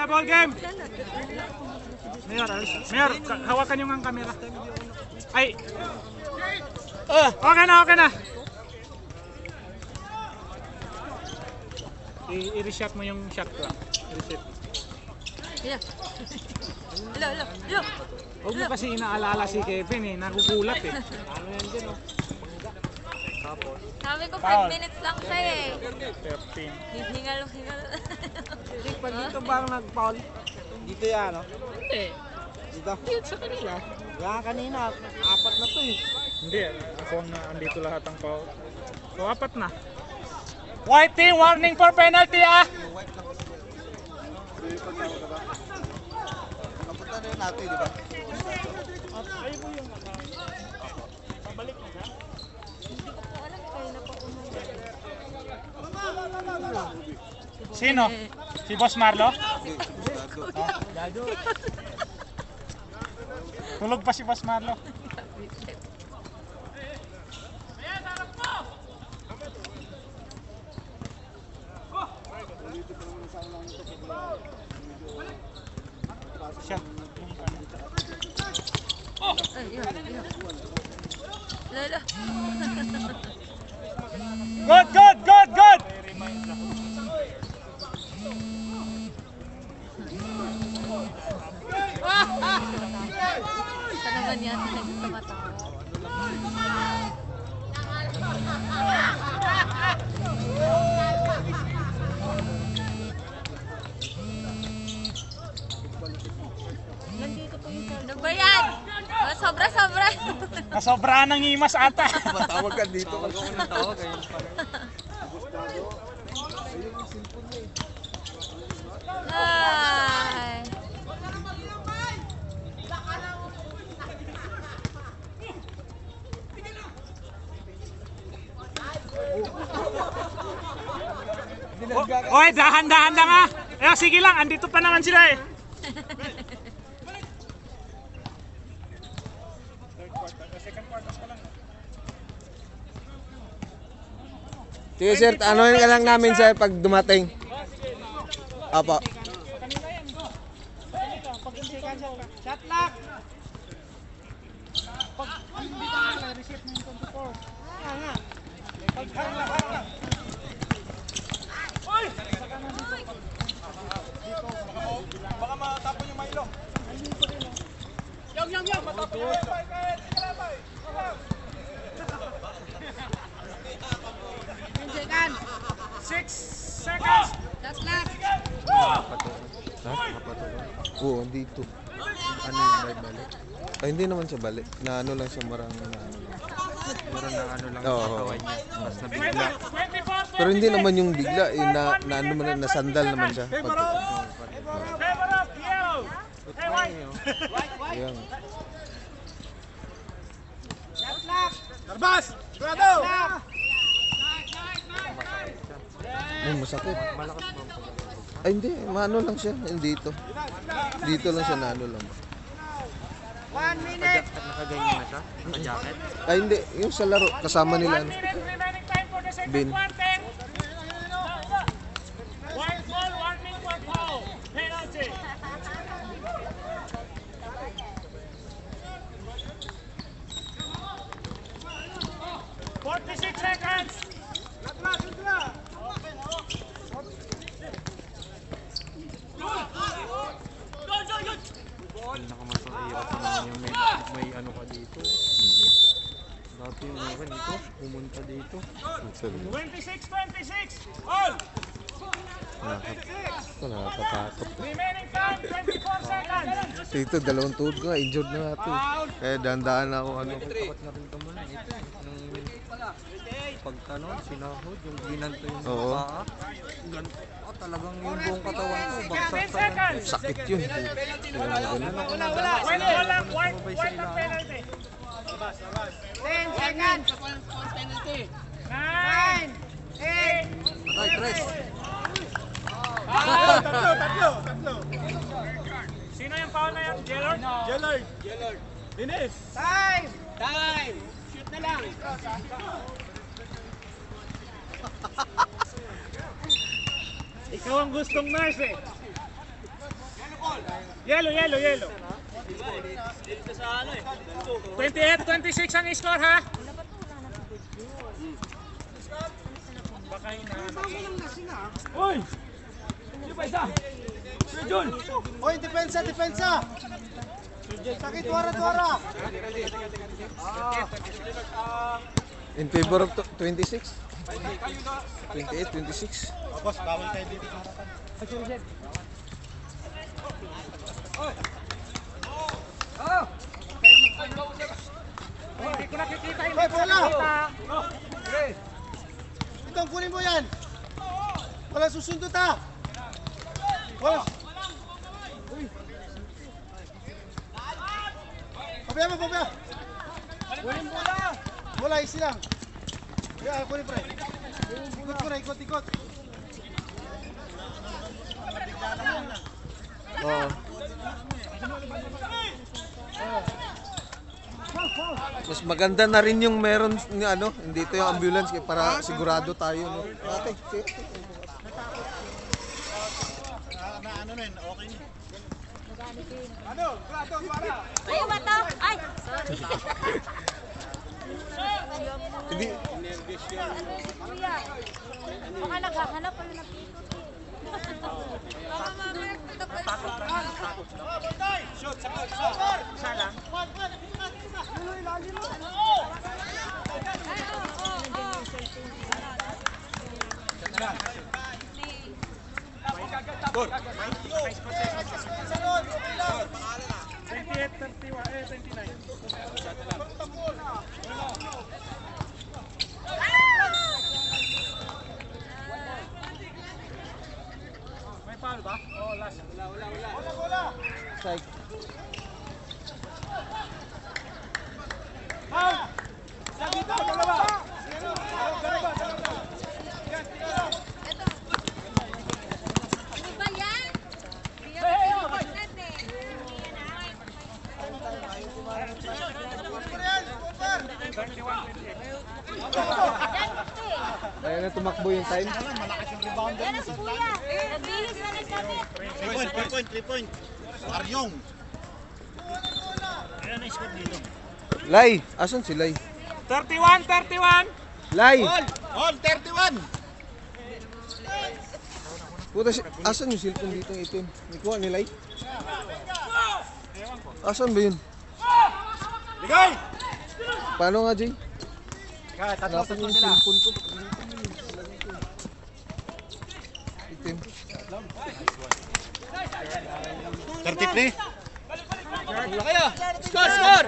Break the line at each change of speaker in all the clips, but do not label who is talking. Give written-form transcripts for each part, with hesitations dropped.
Basta ball game. Mayor, hawakan yung ang camera. Ay. Okay na. I-reset mo yung shot ko. I-reset.
Hello.
Huwag mo kasi inaalala si Kevin eh, nagugulat eh. Ano yan dyan oh.
Sabi ko 5 minutes lang siya eh.
13.
Hingal.
Pag dito parang nag-foul. Dito yan, no?
Hindi.
Dito?
Dito sa kanila.
Yan kanina, 4 na to eh.
Hindi, ako na andito lahat ang foul. So, 4 na. White team, warning for penalty ah!
Kapunta na yun natin, di ba?
Ay po yung pabalik na siya? Sino? Si Boss Marlo? Tulog pa si Boss Marlo. Siya.
Lala.
Good!
Ito naman yan, nagtumatawa. Ano ba yan? Sobra.
Nasobrahan ng imas ata.
Matawag ka dito. Tawag kayo.
Ay.
Oy, dahan-dahan lang ah. Sige lang, andito pa naman sila eh.
Sige sir, anuhin ka lang namin sir pag dumating. Apo.
Shot lock. Pag hindi ka na reset ng 24. Nga. Pag harang. Oy! Baka matapon yung Milo. Yang. Matapon yung Milo. 6 seconds.
Last lap.
Oo, dito. Ano yung balik? Ay, hindi naman siya balik. Na ano lang siya, marang na ano lang.
Parang na ano lang
Oo.
sa katawan niya. Mas nabigla.
Pero hindi naman yung bigla, eh, na ano man, nasandal naman siya.
Favor up, yellow. Hey, white.
Ayan.
Tarbas! Grado!
Ay, masakit.
Malakas ba ang pag-
Ay, hindi. Maano lang siya. Dito. Dito lang siya na ano lang.
Nakaganyan na siya? Naka-jacket?
Ay, hindi. Yung sa laro, kasama nila.
1 minute remaining time for the second
Bin.
quarter. White ball, warning for foul. Penalty. "46 seconds."
Pinakamasahirap naman yung may ano ka dito. Dati yung mga dito, pumunta dito.
26. All.
Ito, nakakatakot.
Remaining time 24 seconds.
Dito, dalawang tuhod ko. Injured na natin. Kaya dahan-dahan ako. Ano.
Dapat na rin naman ito. Nung pagkano, sinahod, yung ginanto yung
Oo.
paa. Ganto. Talagang yung buong katawan ko, bagsak
10
sa
seconds.
Sakit yun.
White ball lang, white ang penalty. 10 seconds. 9, 8.
Patay, tres.
Tatlo. Sino yung foul na yan? Jellard. Finish. Time. Shoot na lang. Ikaw ang gustong nurse eh. Yellow. 28-26 ang score ha. Baka Uy!
Hoy, depensa! Sakit, tuwara!
In favor of 26? 28, 26?
Boss, bawal tayo dito sa harapan.
Hindi ko nakikita.
Hoy, bola! Itong kunin mo yan! Wala susundot ha! Wala! Pabaya mo! Kunin bola! Bola, isi lang. Yeah, kunin pre. Ikot pre, ikot.
Oo. Mas maganda na rin yung meron ng ano, hindi ito yung ambulance kaya para sigurado tayo, no. Ate,
Ayaw ba to? Ay! Sorry.
hindi
Kuya. Baka naghahanap pa na pito. Baka mamaya kita pa.
Isa lang.
Gol!
29. May foul ba? Oh, last. Wala.
strike.
Ano ba yan? Hindi
Ayun na tumakbo yung time.
yan ang si Kuya. Nagbihis na nagkabit.
3 point. Aryong!
Lai, asan si Lai?
31.
Lai!
All 31!
Puta, asan yung cellphone dito ng itim? May kuha ni Lai? Asan ba yun?
Ligay!
Paano nga, Jay?
Tatlo
Hanapan yung cellphone ko. Itim.
33! Score!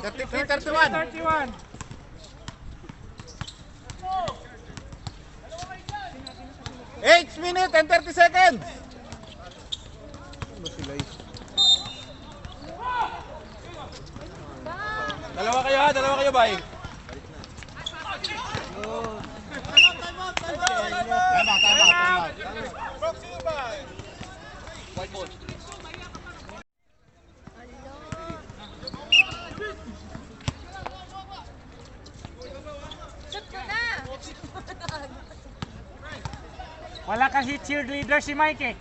33-31!
31.
Eight minutes and 30 seconds!
Ano si Lai?
Dalawa kayo, bay. Tama.
Shoot ko na.
Wala kasi cheerleader si Mike eh.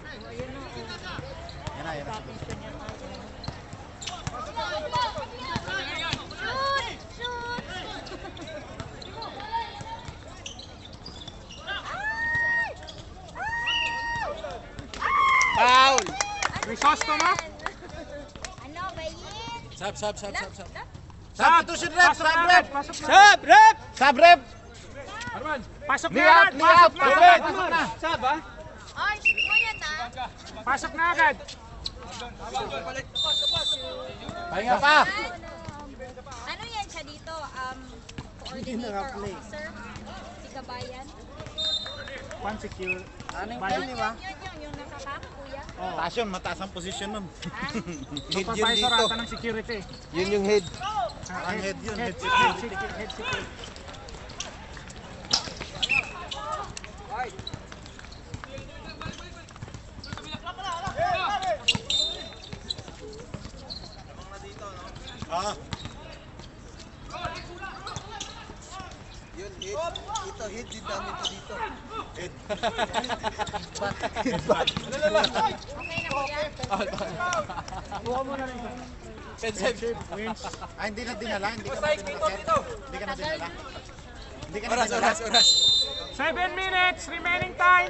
Foul!
Risosto mo?
Ano ba yun?
Sab.
Pasok na agad.
Sab, rep!
Pasok na
Liap!
agad.
Sab, ha?
Ay, shoot mo yan ah.
Pasok na agad.
Pahinga pa!
Ano yan siya dito? Coordinator officer? Si Kabayan?
One secure.
Yun, yung nakakam, kuya.
Mataas yun, mataas ang posisyon nun.
Head yun
Supervisor
dito.
ata ng security.
Yun yung head.
Ang head yun, head
Head security.
Ah,
Yun, head. Ito, head din namin ito dito.
head. Hindi na dinala. Hindi ka na dinala. Hindi ka na dinala. Hindi ka na dinala.
7 minutes remaining time.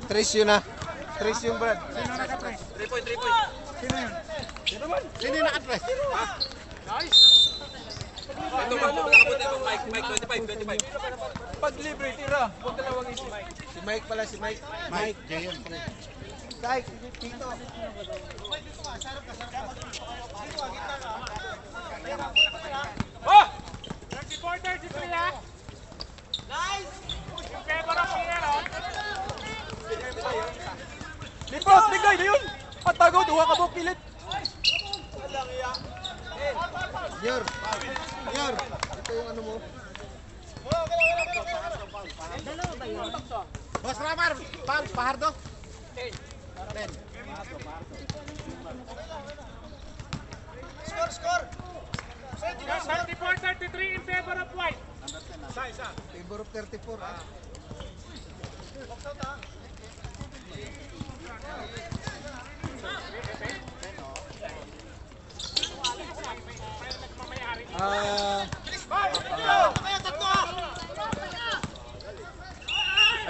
Tres yun ah. Tres yung Brad.
Sino naka-press? Sino yun?
Sino yung naka-press?
Pag libre, tira. Huwag dalawang isip.
Si Mike pala, si Mike.
Mike. Jayon.
Mike, dito.
Oh! 34-33 ah. Nice! Yung favor of Piero.
Lipas, bigay na yun. Patago, duha ka buhok pilit.
Yor. Yor. Ito yung ano mo.
Boss Ramar, Pahardo.
34-33 in favor of White.
Favor of 34 ah.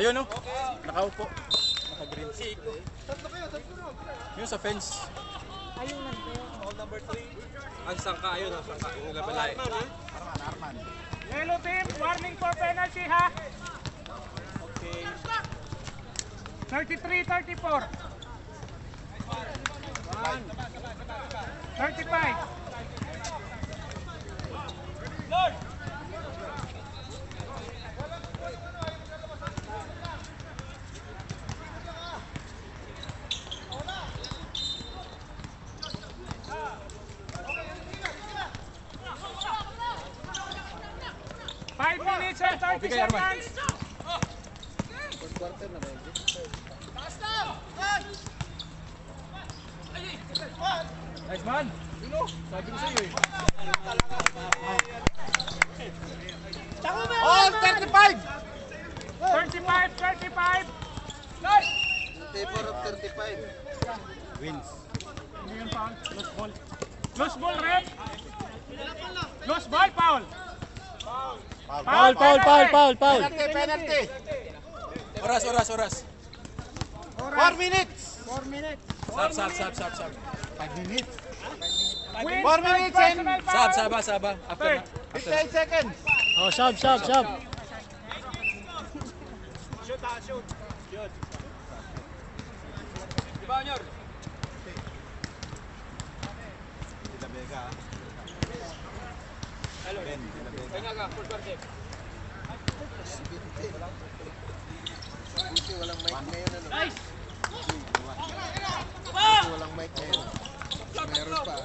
Ayun no. Nakaupo. Naka-green. Yung sa fence. Ang sangka, ayun. Ang sangka. Yung labalay.
Yellow team, warning for penalty ha.
Okay.
33-34. 35. Five minutes and 30
bigay, Arman.
seconds.
First quarter na ba yun?
Nice man. Yun o. Sabi ko sa'yo eh.
All 35!
35-35.
Favor of 35.
Wins.
Ano yun, foul? Loose ball. Loose ball, red. Loose ball, foul. Foul,
Penalty.
Oras.
4 minutes.
4 minutes.
Sab.
5 minutes.
Wins
4 minutes
by
and
personal foul.
Saba. After na.
58 seconds.
Oh, sab.
Buti walang mic ngayon ano. Buti walang mic ngayon. Meron pa.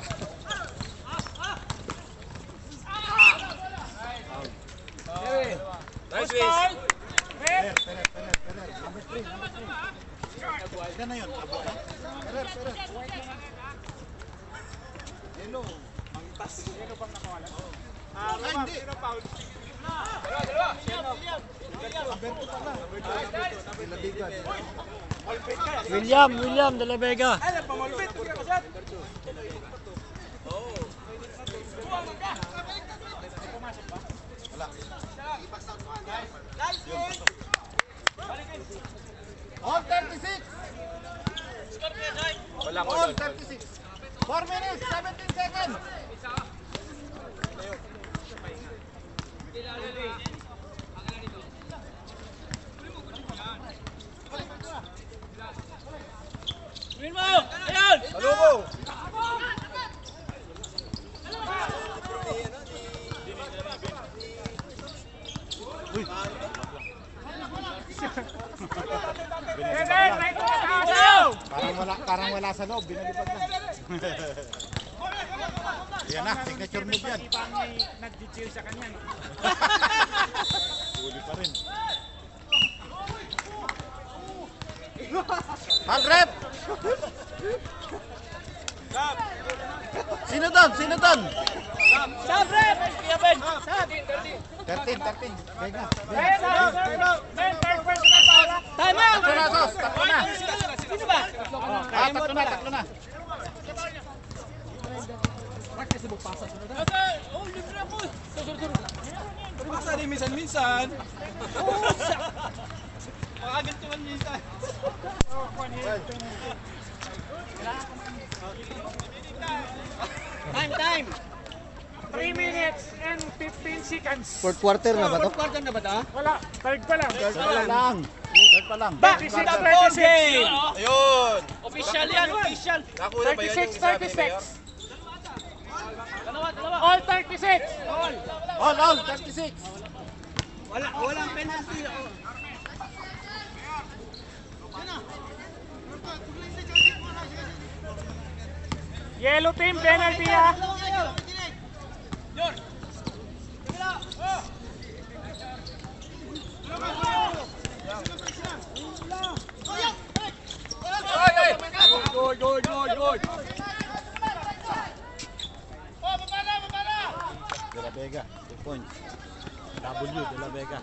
Loose ball. Red.
Yan na yun. Abo na. Hindi.
William de la Vega.
All 36. All 36. 4 minutes, 17 seconds.
Red, right to the house.
Parang wala sa loob, binalipad na. Yan na, signature move yan.
Di pa may nag-chill sa kanya. No?
Huli pa rin. Hard rep! Sino doon? Sino doon?
Sab, rep! Kuya Ben! Sab!
13. Vega.
Men, third personal foul.
Time out!
Tatlo na.
Sino ba?
Tatlo na.
Basta rin minsan-minsan. Makagantuan minsan.
Time!
3 minutes and 15 seconds.
Fourth quarter na ba to?
Quarter na ba ito?
Wala, third pa lang.
Third pa lang.
Back
36,
to the ball
36.
game!
Ayun!
Official yan, official!
Nakuha ba yan yung
36,
sabi ni Mayor?
36. All 36.
All, 36.
Walang penalty.
Yellow team, penalty ah.
De La Vega, 2 points. W, De La Vega.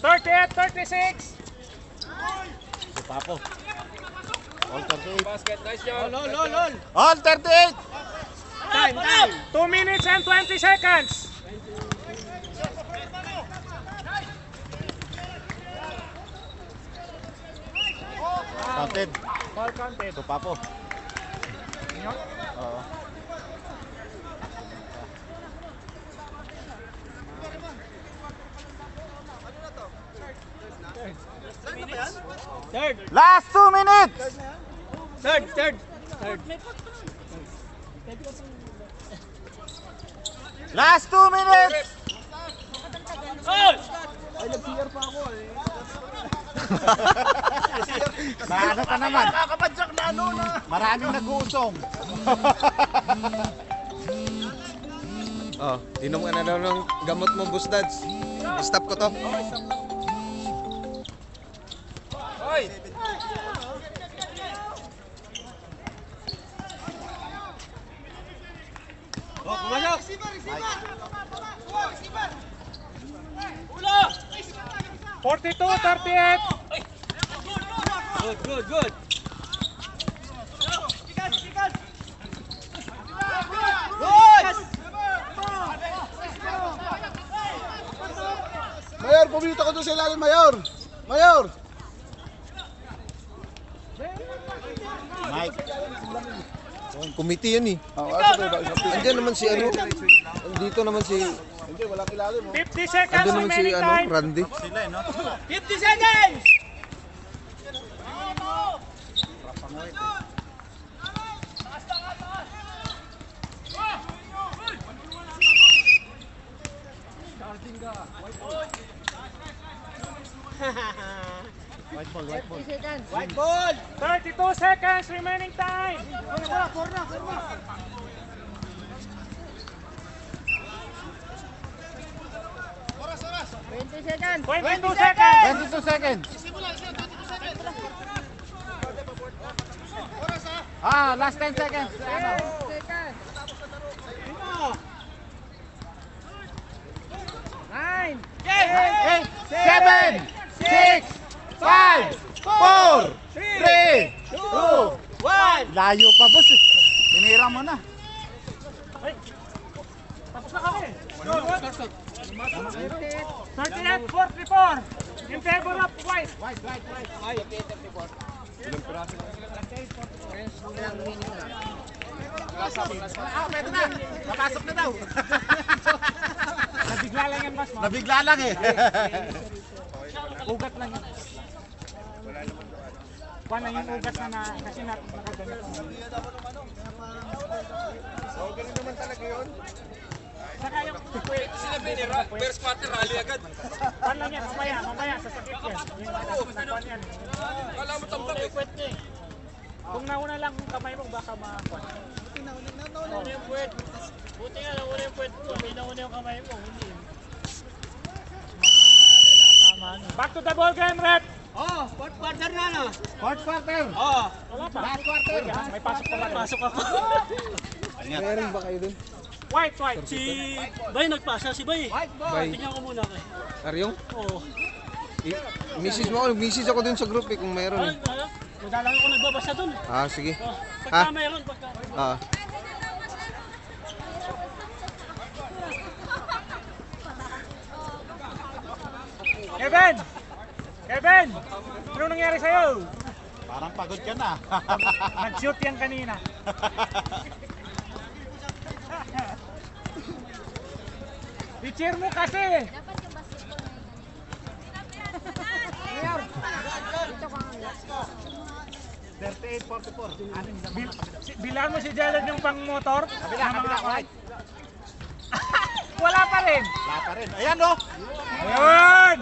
38, 36.
Si Papo. All 38.
Basket, nice job.
All 38.
Time!
2 minutes and 20 seconds.
Counted.
Ball counted.
Si Papo. Oo.
Third!
Last 2 minutes.
Third!
Last 2 minutes. Maano ka naman? Kakapadyak na ano na. Maraming nag-uusong.
Oh, inom ka na daw ng gamot mo, Boss Dads. Stop ko to.
Hoy!
Oh, pumasok!
42, 38.
Good!
Mayor, pumunta ko doon sa ilalim, Mayor. Mayor. Mike.
Committee yan eh. Andiyan naman si ano. Dito naman si...
Hindi, walang ilalim.
50 seconds
Andun naman si
remaining
ano,
time.
Randy.
Sila eh, no?
50 seconds!
White ball, white ball.
White ball!
32 seconds remaining time. 22 seconds.
22 seconds. Last 10 seconds.
Nine.
8, 7, 6, 5, 4, 3, 2, 1. Layo pa, boss. Tinira mo na.
Tapos na kami. 38, 44. In favor of white.
Pwede na. Napasok na daw.
Nabigla lang yan, boss.
Nabigla lang eh.
Ugat lang yan. Kuha na yung ugat na kasi nakaganito.
Ganun naman talaga yun.
Saka yung
Sila Benira, first quarter rally agad.
kuha lang yan, mamaya, sasakit yan. Yung nakuha yan.
Kala mo tambak eh.
Kung nauna lang yung kamay mo, baka makakuha.
Nauna yung puwet. Buti nga nauna yung puwet ko. May nauna yung kamay mo. Hindi. Tama na.
Back to the ball game, rep.
Oh, fourth quarter na no.
Fourth quarter.
Oh.
Wala pa.
Last quarter.
May pasok pa ba?
Pasok ako.
Meron ba kayo dun?
White, white.
Si Bay nagpasa si Bay.
Bye.
Tingnan ko muna kay.
Aryong?
Oo.
Message mo ako. Message ako dun sa group eh kung meron eh.
Madala ako nagbabasa dun.
Ah, sige.
Oh,
Ha?
pagka mayroon, pagka.
Ah.
Kevin! Kevin! Anong nangyari sa'yo?
Parang pagod ka na.
Nag-shoot yan kanina. I-cheer mo kasi!
Dapat yung basketball. Dito ka nga.
38-44. Anim na mga kabila.
Bilang mo si Jared yung pang motor?
Kabila, kabila. Right.
Wala pa rin!
Wala pa rin. Ayan oh.
Ayun!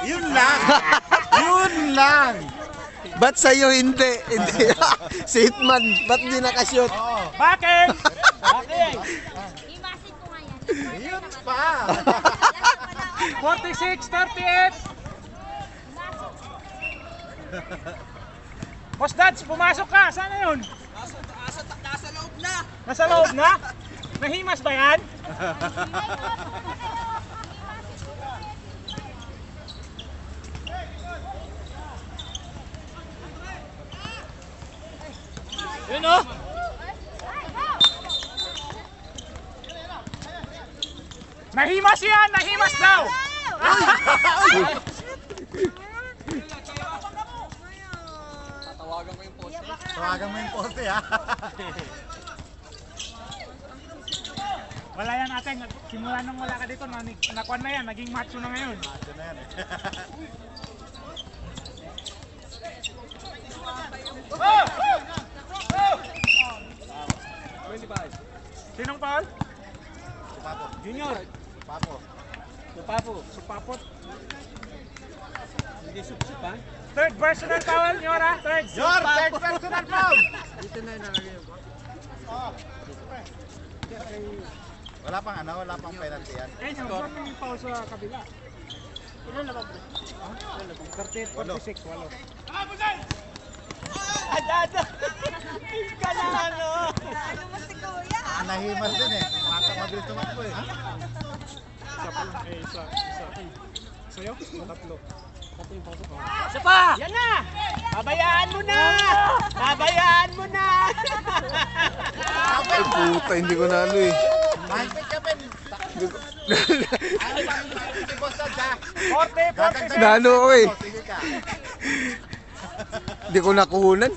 Yun lang. Yun lang.
Ba't sa'yo hindi? Hindi. Si Hitman, ba't di nakashoot?
Oo.
Bakit?
Imasin ko nga yan.
Yun pa.
46-38! Boss Dads, pumasok ka! Saan na yun? Nasa loob na! Nasa loob na? Nahimas ba yan?
Yun oh.
Nahimas yan! Nahimas daw!
Tawagan mo yung poste ha.
Wala yan ate, simula nung wala ka dito, nakuan na yan, naging macho na ngayon.
Ito na yan eh.
Sinong foul?
Supapo.
Junior.
Supapo.
Supapo.
Supapot.
Hindi sup-sup ha.
Third personal foul, Nyora. Third.
Your third personal foul.
Dito na nalagay yung
Wala pang ano, wala pang penalty yan.
Eh, saan yung foul sa kabila?
Ilan na ba bro?
38-46, walo.
Adada! Kalano!
Nahimas din eh. Mabilis tumakbo eh.
Isa pa lang, isa. Sa'yo? Tatlo.
Isa pa! Yan na! Pabayaan mo na! Pabayaan mo na!
Ay puta, hindi ko na ano eh.
Mahigpit ka Ben. Ano ba si Boss Dad ha?
40-46.
Nano ako eh.
Sige ka.
Hindi ko nakuhunan.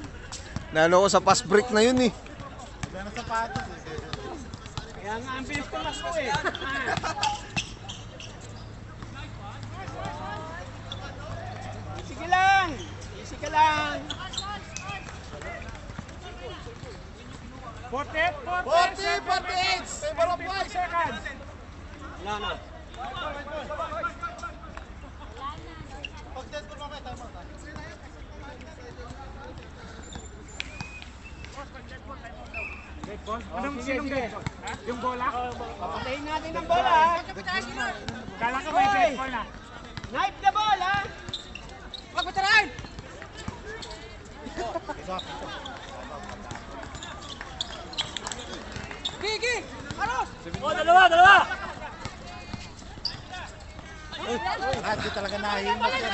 Nano ako sa fast break na yun eh.
Wala na sapatos eh.
Kaya nga ang bilis ko lang ko eh. Sige lang! Easy ka lang!
48-48.
48! Favor of
50 seconds.
Wala na.
Pag-dead ko mamaya, tama ka.
Anong sinong dead? Yung bola?
Papatayin natin ang bola ha.
Kala ko may dead ball na.
Knife the ball ha. Huwag patarain! Gigi! Aros! Oh, dalawa!
Lahat di talaga nahimas yan.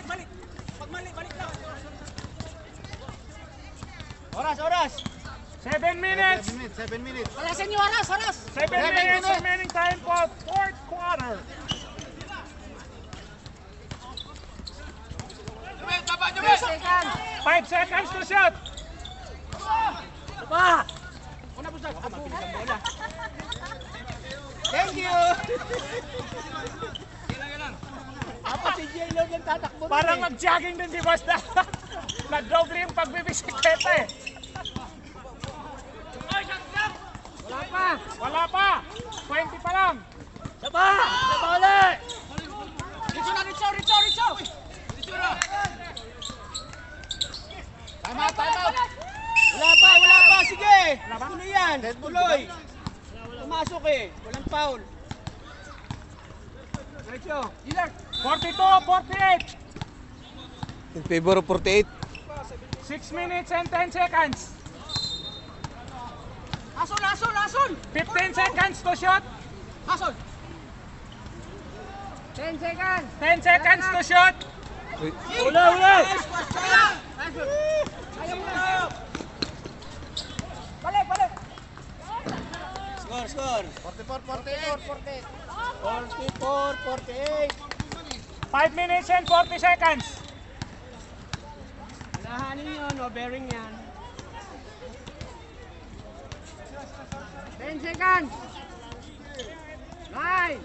Balik! Pag balik lang. Oras!
7 minutes.
7 minutes.
Alasan niyo, Oras!
7 minutes remaining time for fourth quarter. 5 seconds to shoot.
Pa! Una po sa mabilis ang bola. Thank you! Ako si J-Lo yung tatakbo.
Parang mag-jogging din si Boss Da. Nag-doble yung pagbibisikleta eh. Wala pa. 20 pa lang.
Sapa ulit! Ritso!
Time out!
Wala pa! Sige! Tuloy yan! Tuloy! Pumasok eh! Walang foul!
42-48.
In favor of 48.
6 minutes and 10 seconds.
Asol!
15 seconds to shoot.
Asol!
10 seconds to shoot.
Ula! Balik! Score! 44-48.
5 minutes and 40 seconds.
Lahanin nyo, no bearing yan. 10 seconds. 9.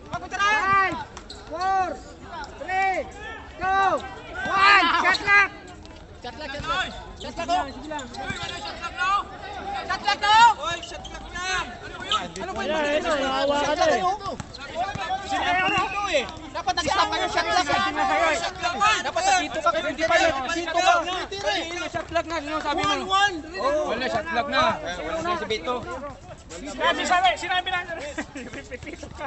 5, 4, 3, 2, 1. Shot lock. Ano ba yun? Nahawa ka na eh. Dapat nag-stop kayo, shot lock. Dapat nag-dito ka kayo, hindi pa nag-dito ka. Shot lock na, ano sabi mo? Wala, shot lock na. Wala si Bito.
Sinabi na. Repetito ka.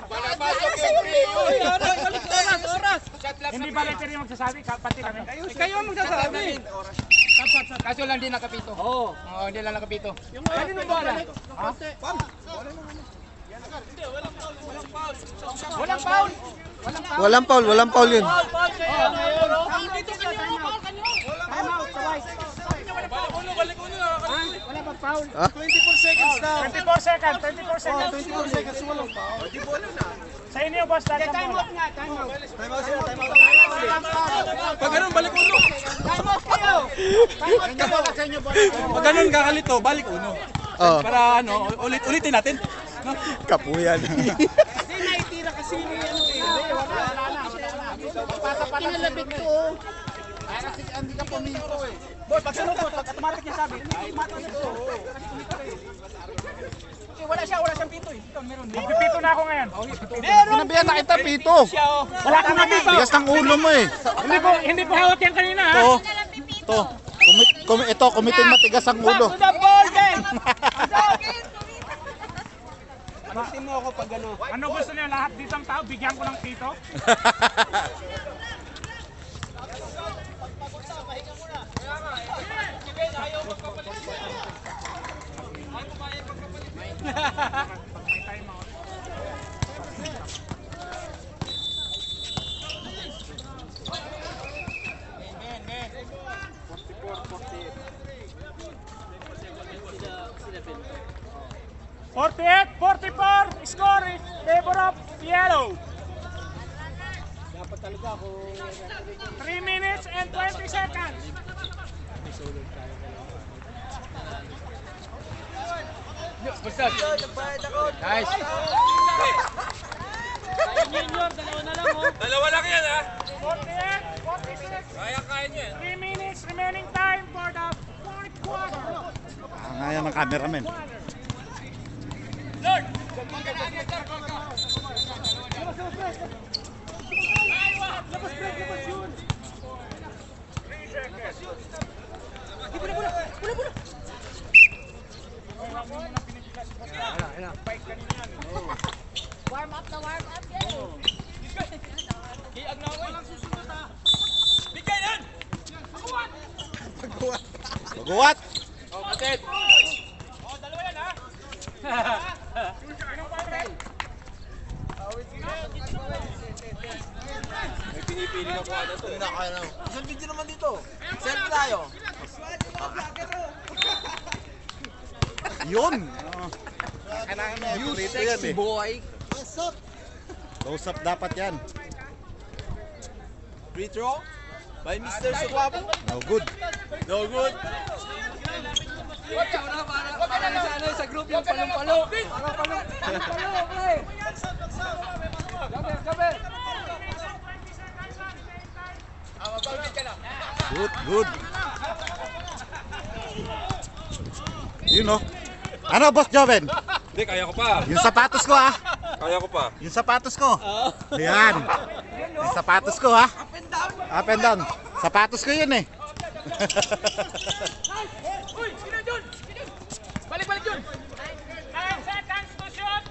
Oras.
Hindi ba letter yung magsasabi? Pati kami.
Kayo ang magsasabi.
Kaso lang din nakapito. Oo. Hindi lang nakapito.
Kanino ba na? Walang foul.
Walang foul yun.
Wala pa foul.
24 seconds now.
24 seconds. 24 seconds.
24 seconds, walang foul.
Sa inyo, boss.
Time out nga, time out.
Time out sila, time out.
Pag ganun, balik uno.
Time out kayo. Time out kayo.
Pag ganun, kakalito, balik uno.
Oh,
Para ulitin natin.
kapuyan.
Hindi naitira kasi ni ano eh. Wala na. Kinalabit ko. Kasi hindi ka puminto eh.
Boy, pag sunod, pag automatic niya sabi, automatic niya to. Wala siyang pito eh. Meron.
Magpipito na ako ngayon.
Sinabihan na kita, Pito.
Wala kang mapito.
Bigas ng ulo mo eh.
Hindi po hawak yan kanina, ha?
Ito, ito, kumitin matigas ang ulo.
To the ball game! Pagsin mo ako pag ano.
Ano gusto niyo lahat dito ang tao? Bigyan ko ng pito? Forty-eight, 44, score in favor of yellow. 3 minutes and 20 seconds.
Nice.
Dalawa lang yan, ha? 48, 46. Kaya nyo yan. 3 minutes remaining time for the fourth quarter.
Ngayon ng cameraman.
Warm up na warm up yan.
Maguwat.
Pinipili na po ano to. Isang video naman dito. Selfie tayo.
Yun.
Sexy boy.
Close up dapat yan.
Free throw by Mr. Suwapo.
No good.
No good. Para sa group yung palong-palo. Para palong-palo, pre. Gabi.
Good, good. You know. Ano, Boss Joven?
Hindi, kaya ko pa.
Yung sapatos ko ha.
Kaya ko pa.
Yung sapatos ko. Yan. Yung sapatos ko ha. Up and down. Sapatos ko yun eh.
Balik, Jun!
9 seconds to shoot.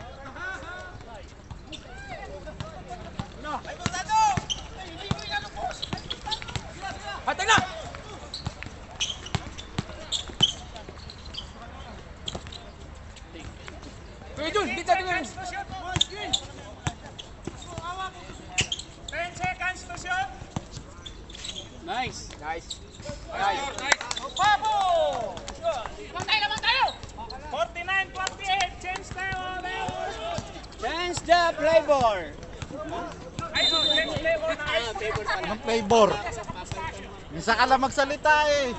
Nice.
49-48, change tayo.
Change the flavor.
Anong flavor? Minsan ka lang magsalita eh.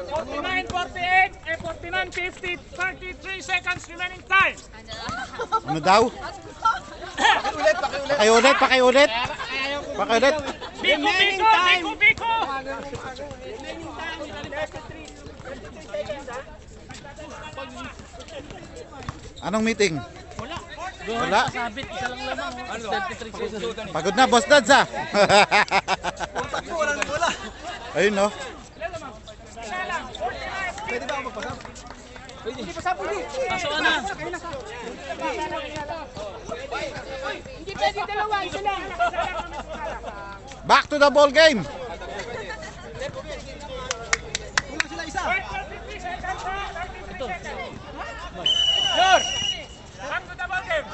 Forty-nine, 49-50, 33 seconds remaining time.
Ano daw? Pakiulit. Pakiulit.
Biko.
Anong meeting? Wala.
Sabit, isa lang lamang. 33 seconds.
Pagod na, Boss Dads ah. Ayun no.
Pasok na.
Hindi pwede dalawa, isa lang.
Back to the ball game.
33 seconds. Sure. Back to the ball game.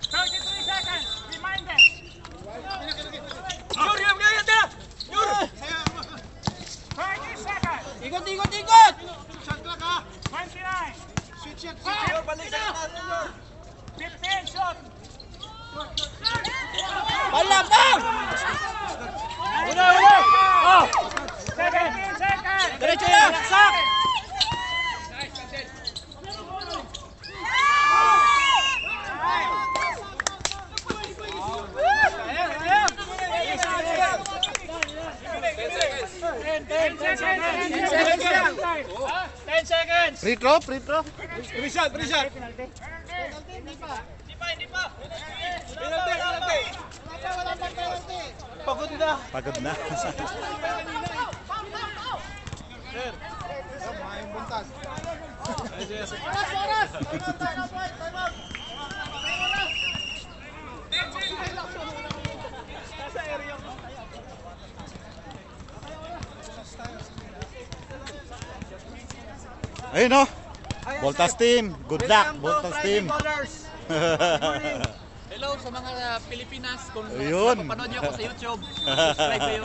33 seconds. Reminder. Yur. 20 seconds.
Ikot.
29. Switch. 15 shot.
Palapang!
Una. 17 seconds.
Diretso yan!
Sak.
Free throw.
Reset! Pagod na.
Ayun no. Voltas team. Good luck, Voltas team.
Hello sa mga Pilipinas. Kung
Ayun.
napapanood niyo ako sa YouTube, subscribe kayo.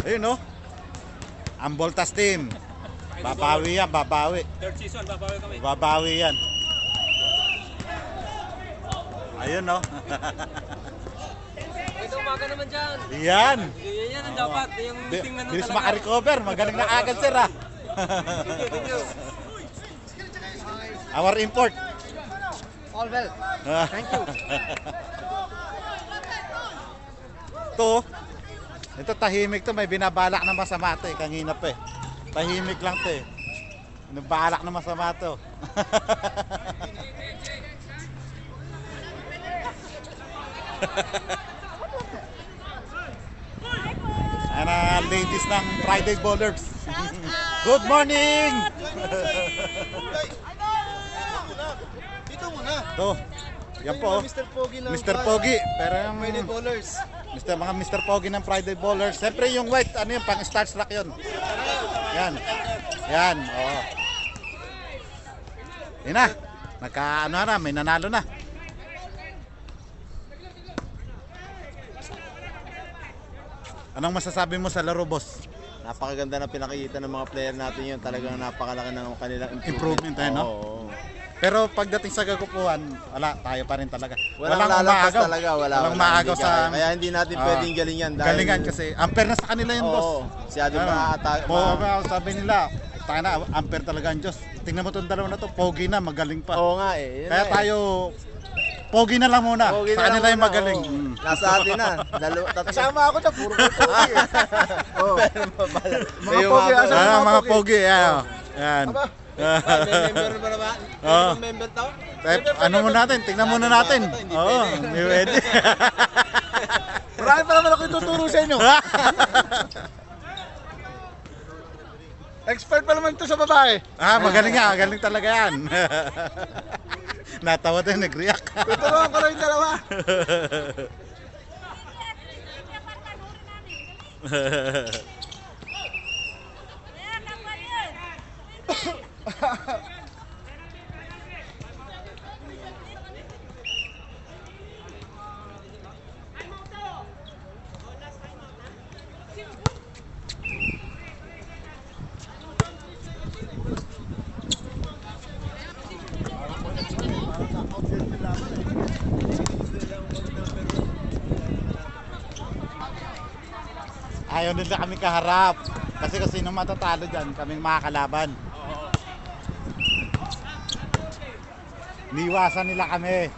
Ayun no. Ang Voltas team. Babawi yan.
Third season, babawi kami.
Babawi yan. Ayun no.
Ito umaga naman dyan.
Yan.
Yan ang dapat. Yung tingnan
Bilis makarecover. Magaling na agad sir ah. Our import.
All well.
Thank you. Ito tahimik to, may binabalak na masama to eh, kanina pa eh. Tahimik lang to eh. Binabalak na masama to. Ladies ng Friday Bowlers. Good morning!
Dito muna.
To, yan po.
Mr. Pogi ng
Mr. Pogi. Pero yung
Friday Bowlers.
mga Mr. Pogi ng Friday Bowlers. Siyempre yung white, ano yun, pang starstruck yun. Yan. Oo. Yan na. May nanalo na. Anong masasabi mo sa laro, boss? napakaganda na pinakita ng mga player natin yun. Talagang napakalaki ng kanilang
Improvement, no?
Oo.
Pero pagdating sa kagupuan, wala, tayo pa rin talaga.
Walang lalabas
umaagaw.
talaga.
Walang umaagaw
hindi
sa...
kaya. Kaya hindi natin pwedeng galingan. Dahil,
Galingan kasi ampere na sa kanila yun, boss.
Oo. Masyado ma-attack.
Sabi nila, tayo na, ampere talaga ang Diyos. Tingnan mo itong dalawa na to, pogi na, magaling pa.
Oo nga eh. Yun
Kaya
na eh.
tayo, pogi na lang muna.
Pogi na
Sa kanila
lang
yung
muna,
magaling.
oo.
Mm.
Nasa atin na.
Kasama ako dyan, puro pogi.
Oo.
Mga pogi,
Mga pogi, yan.
May member ba naman?
Oo.
May member tao?
Ano muna natin, tingnan muna natin. Oo, hindi pwede.
Marami pa naman ako ituturo sa inyo. Expert pa naman ito sa babae.
Magaling nga, magaling talaga yan. Natawa din, nag-react.
Tuturuan ko rin yung dalawa.
Ayaw nila kami kaharap. Kasi sino matatalo dyan, kaming makakalaban. Niwasan nila kami.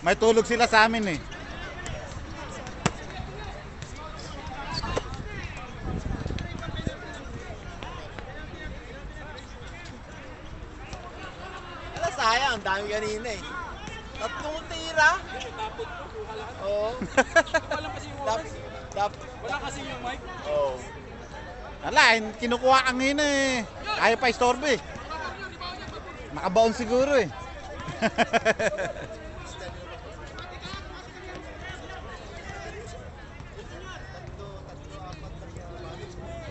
May tulog sila sa amin eh.
Alas, sayang. Ang dami kanina eh. Tatlong tira. Oo.
Walang kasi yung oras. Wala kasi yung mic.
Oo.
Wala, kinukuha ang hina eh. Ayaw pa istorbe eh. Nakabaon siguro eh.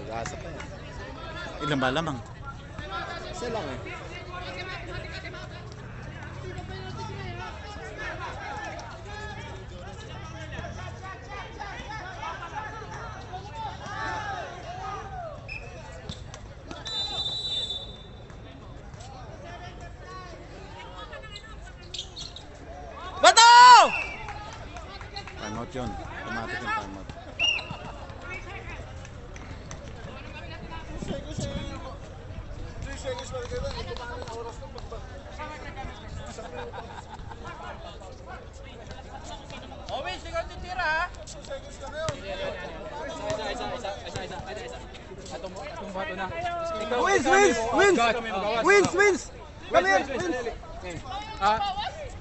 Pag-asa pa yan.
Ilan ba lamang?
Isa lang eh.
Timeout yun. Automatic yung timeout.
Owens, ikaw titira ha? Isa. Atong bato na.
Wins! Come here, wins!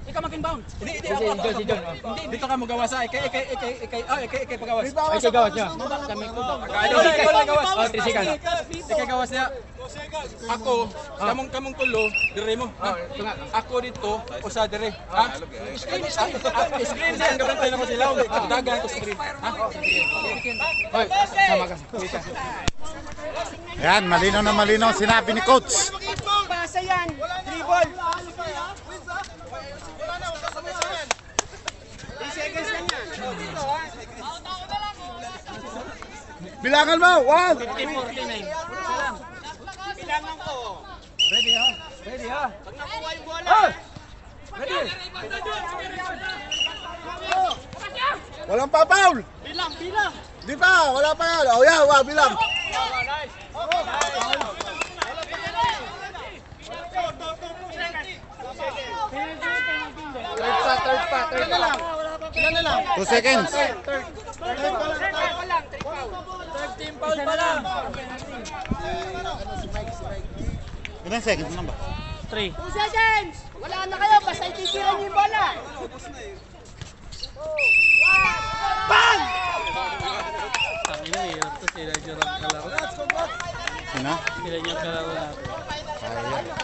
Ikaw mag-inbound. Hindi ako. Si John. Hindi, dito ka magawas ha. Ikay pagawas. Ay, siya gawas niya. Kami ko ba? Ikaw gawas. Oh, 3 seconds. Ikay gawas niya. Ako, kamong tulo, dire mo. Ako dito, usa dire. Ha? Screen din, gabantay na ko sila. Dagan ko screen. Ha? Hoy, sama ka.
Yan, malinaw na malinaw sinabi ni coach.
Pasa yan. Dribble.
Bilangan mo! 1!
Ready ha? Pag nakuha yung bola. Ready?
Walang pa-foul! Bilang! Di pa! Wala pa yan! Oh yeah, bilang!
Third pa.
Ilan na lang?
2 seconds.
Team foul pa lang.
Ilan seconds na ba?
2 seconds. Wala na kayo. Basta ititiran niyo yung bola. Bang!
Sino?
Sila niyo kalaro natin.
Kaya.